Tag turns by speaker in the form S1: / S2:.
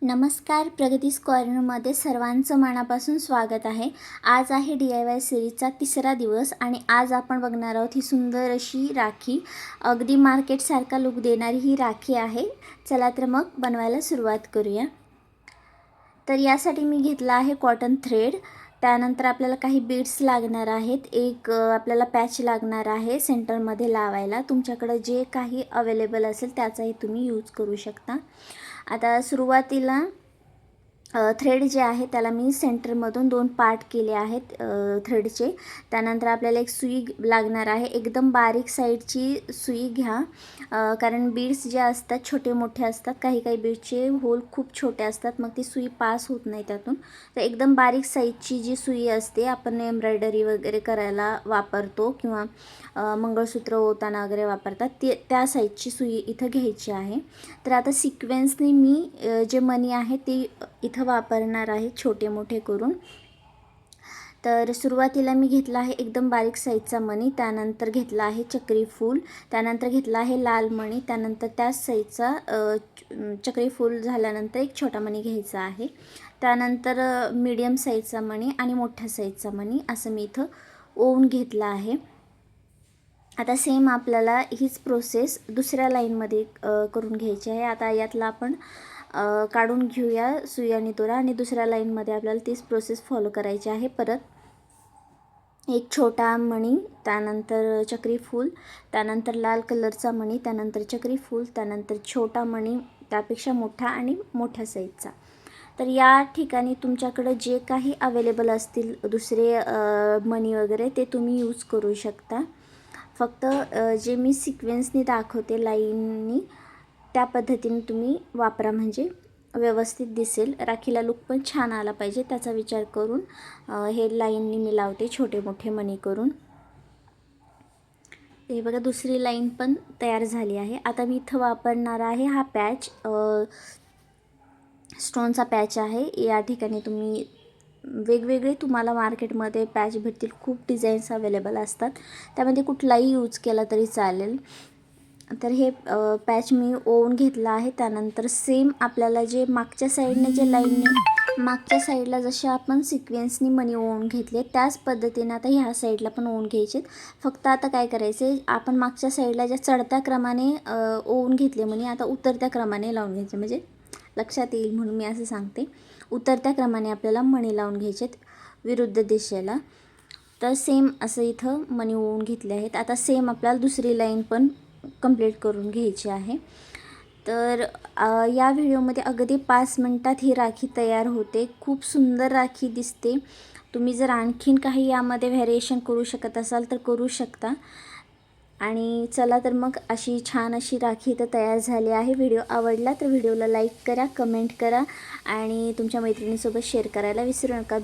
S1: नमस्कार, प्रगतीस कॉर्नरमध्ये सर्वांचं मनापासून स्वागत आहे। आज आहे DIY सिरीजचा तिसरा दिवस आणि आज आपण बघणार आहोत ही सुंदर अशी राखी। अगदी मार्केटसारखा लुक देणारी ही राखी आहे। चला तर मग बनवायला सुरुवात करूया। तर यासाठी मी घेतला आहे कॉटन थ्रेड, त्यानंतर आपल्याला काही बीड्स लागणार आहेत, एक आपल्याला पॅच लागणार आहे सेंटरमध्ये लावायला। तुमच्याकडे जे काही अवेलेबल असेल त्याचाही तुम्ही यूज करू शकता। आता सुरुवातीला थ्रेड जे आहे त्याला मी सेंटरमधून 2 पार्ट केले आहेत थ्रेडचे। त्यानंतर आपल्याला एक सुई लागणार आहे, एकदम बारीक साईडची सुई घ्या, कारण बीड्स जे असतात छोटे मोठे असतात, काही बीड्सचे होल खूप छोटे असतात, मग ती सुई पास होत नाही त्यातून। तर एकदम बारीक साईजची जी सुई असते आपण एम्ब्रॉयडरी वगैरे करायला वापरतो किंवा मंगळसूत्र ओवताना वगैरे वापरतात, त्या साईजची सुई इथं घ्यायची आहे। तर आता सिक्वेन्सने मी जे मणी आहे ते इथं वापरणार आहे छोटे मोठे करून। तर सुरुवातीला मी घेतला आहे एकदम बारीक साईजचा मणी, त्यानंतर घेतला आहे चक्री फूल, त्यानंतर घेतला आहे लाल मणी, त्यानंतर त्याच साईजचा चक्री फूल झाल्यानंतर एक छोटा मणी घ्यायचा आहे, त्यानंतर मीडियम साईजचा मणी आणि मोठ्या साईजचा मणी, असं मी इथं ओवून घेतला आहे। आता सेम आपल्याला हीच प्रोसेस दुसऱ्या लाईनमध्ये करून घ्यायची आहे। आता यातला आपण काढून घेऊया सुई आणि दोरा, आणि दुसऱ्या लाईनमध्ये आपल्याला तीच प्रोसेस फॉलो करायची आहे। परत एक छोटा मणी, त्यानंतर चक्री फूल, त्यानंतर लाल कलरचा मणी, त्यानंतर चक्री फूल, त्यानंतर छोटा मणी त्यापेक्षा मोठा आणि मोठ्या साईजचा। तर या ठिकाणी तुमच्याकडे जे काही अवेलेबल असतील दुसरे मणी वगैरे ते तुम्ही यूज करू शकता। फक्त जे मी सिक्वेन्सनी दाखवते लाईननी त्या पद्धतीने तुम्ही वापरा, म्हणजे व्यवस्थित दिसेल, राखीला लुक पण छान आला पाहिजे त्याचा विचार करून हे लाईननी मी लावते छोटे मोठे मणी करून। हे बघा दुसरी लाईन पण तयार झाली आहे। आता मी इथं वापरणार आहे हा पॅच, स्टोनचा पॅच आहे। या ठिकाणी तुम्ही वेगवेगळे तुम्हाला मार्केटमध्ये पॅच भेटतील, खूप डिझाईन्स अवेलेबल असतात, त्यामध्ये कुठलाही यूज केला तरी चालेल। तर हे पॅच मी ओवून घेतला आहे। त्यानंतर सेम आपल्याला जे मागच्या साईडने जे लाईनने मागच्या साईडला जसे आपण सिक्वेन्सनी मणी ओवून घेतले त्याच पद्धतीने आता ह्या साईडला पण ओवून घ्यायचे। फक्त आता काय करायचे, आपण मागच्या साईडला ज्या चढत्या क्रमाने ओवून घेतले मणी आता उतरत्या क्रमाने लावून घ्यायचे, म्हणजे लक्षात येईल म्हणून मी असं सांगते। उतरत्या क्रमाने आपल्याला मणी लावून घ्यायचेत विरुद्ध दिशेला। तर सेम असं इथं मणी ओवून घेतले आहेत। आता सेम आपल्याला दुसरी लाईन पण कंप्लीट करून घ्यायची आहे। तर या व्हिडिओमध्ये अगदी 5 मिनिटात ही राखी तयार होते, खूप सुंदर राखी दिसते। तुम्ही जर आणखीन काही यामध्ये व्हेरिएशन करू शकत असाल तर करू शकता। आणि चला तर मग अशी छान अशी राखी इथं तयार झाली आहे। व्हिडिओ आवडला तर व्हिडिओला लाईक करा, कमेंट करा आणि तुमच्या मैत्रिणींसोबत शेअर करायला विसरू नका।